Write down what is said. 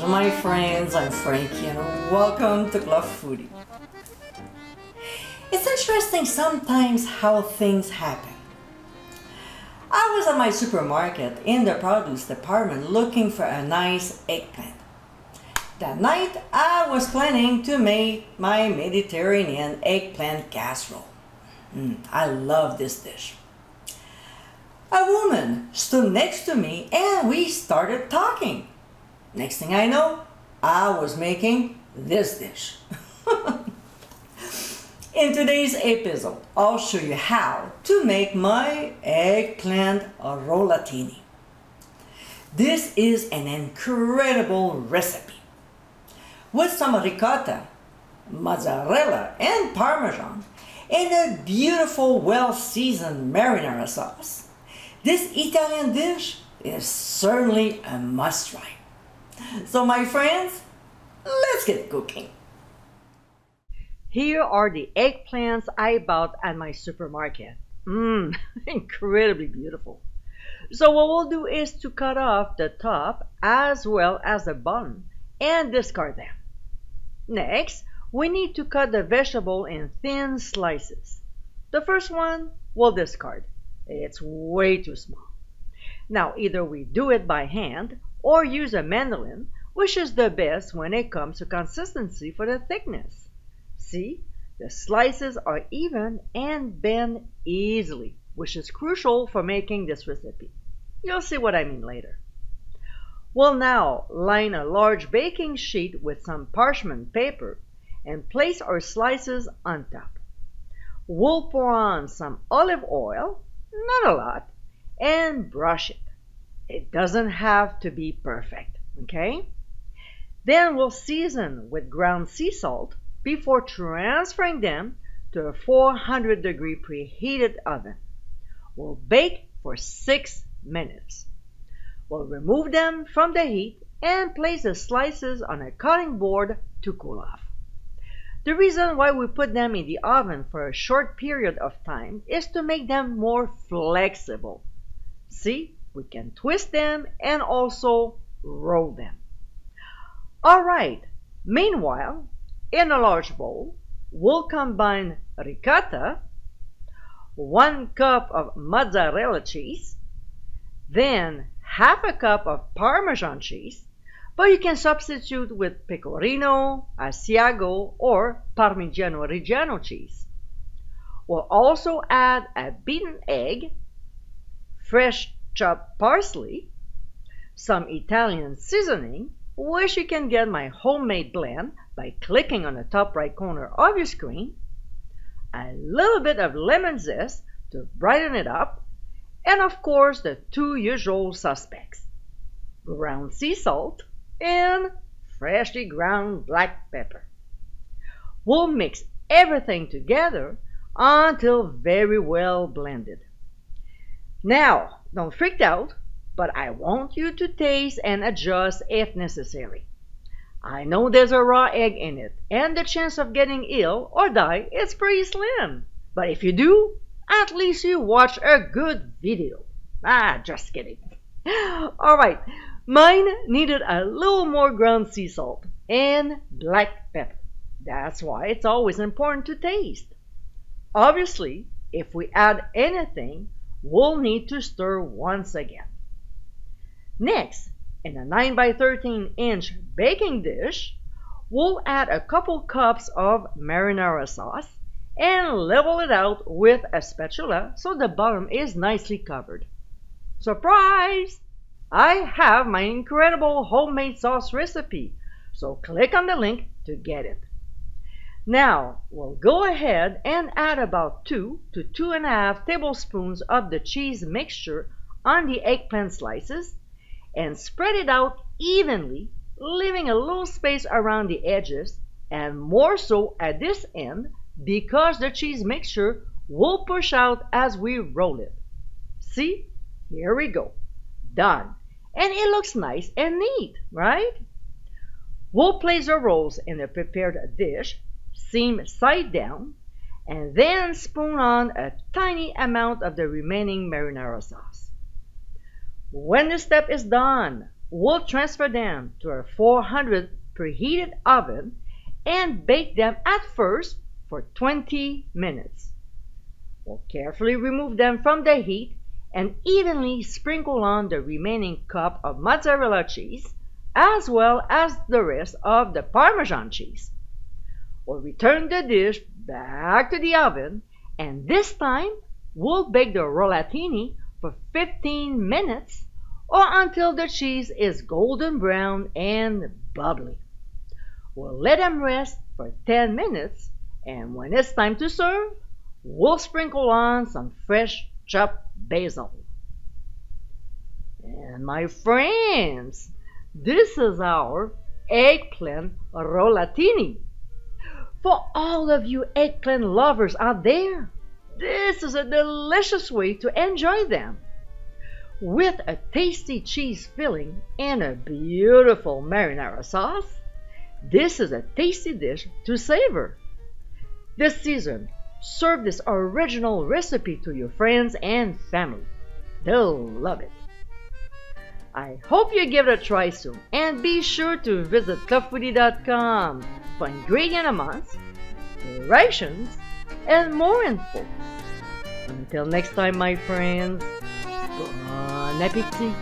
my friends, I'm Frankie and welcome to Club Foodie. It's interesting sometimes how things happen. I was at my supermarket in the produce department looking for a nice eggplant. That night I was planning to make my Mediterranean eggplant casserole. I love this dish. A woman stood next to me and we started talking. Next thing I know, I was making this dish. In today's episode, I'll show you how to make my eggplant rollatini. This is an incredible recipe. With some ricotta, mozzarella, and parmesan, and a beautiful well-seasoned marinara sauce, this Italian dish is certainly a must-try. So my friends, let's get cooking. Here are the eggplants I bought at my supermarket. Incredibly beautiful. So what we'll do is to cut off the top as well as the bottom and discard them. Next, we need to cut the vegetable in thin slices. The first one we'll discard. It's way too small. Now either we do it by hand or use a mandolin, which is the best when it comes to consistency for the thickness. See, the slices are even and bend easily, which is crucial for making this recipe. You'll see what I mean later. We'll now line a large baking sheet with some parchment paper and place our slices on top. We'll pour on some olive oil, not a lot, and brush it. It doesn't have to be perfect, okay? Then we'll season with ground sea salt before transferring them to a 400-degree preheated oven. We'll bake for 6 minutes. We'll remove them from the heat and place the slices on a cutting board to cool off. The reason why we put them in the oven for a short period of time is to make them more flexible. See, we can twist them and also roll them. Alright, meanwhile, in a large bowl, we'll combine ricotta, 1 cup of mozzarella cheese, then half a cup of Parmesan cheese, but you can substitute with pecorino, Asiago, or Parmigiano Reggiano cheese. We'll also add a beaten egg, fresh chopped parsley, some Italian seasoning, which you can get my homemade blend by clicking on the top right corner of your screen, a little bit of lemon zest to brighten it up, and of course the 2 usual suspects, ground sea salt and freshly ground black pepper. We'll mix everything together until very well blended. Now, don't freak out, but I want you to taste and adjust if necessary. I know there's a raw egg in it, and the chance of getting ill or die is pretty slim. But if you do, at least you watch a good video. Just kidding. Alright, mine needed a little more ground sea salt and black pepper. That's why it's always important to taste. Obviously, if we add anything, we'll need to stir once again. Next, in a 9 by 13 inch baking dish, we'll add a couple cups of marinara sauce and level it out with a spatula so the bottom is nicely covered. Surprise! I have my incredible homemade sauce recipe, so click on the link to get it. Now, we'll go ahead and add about 2 to 2.5 tablespoons of the cheese mixture on the eggplant slices and spread it out evenly, leaving a little space around the edges and more so at this end because the cheese mixture will push out as we roll it. See? Here we go. Done. And it looks nice and neat, right? We'll place the rolls in a prepared dish, seam side down, and then spoon on a tiny amount of the remaining marinara sauce. When this step is done, We'll transfer them to a 400 preheated oven and bake them at first for 20 minutes. We'll carefully remove them from the heat and evenly sprinkle on the remaining cup of mozzarella cheese as well as the rest of the Parmesan cheese. We'll return the dish back to the oven, and this time we'll bake the rollatini for 15 minutes or until the cheese is golden brown and bubbly. We'll let them rest for 10 minutes, and when it's time to serve, we'll sprinkle on some fresh chopped basil. And my friends, this is our eggplant rollatini. For all of you eggplant lovers out there, this is a delicious way to enjoy them. With a tasty cheese filling and a beautiful marinara sauce, this is a tasty dish to savor. This season, serve this original recipe to your friends and family. They'll love it. I hope you give it a try soon, and be sure to visit clubfoodie.com for ingredient amounts, directions, and more info. Until next time, my friends, bon appétit!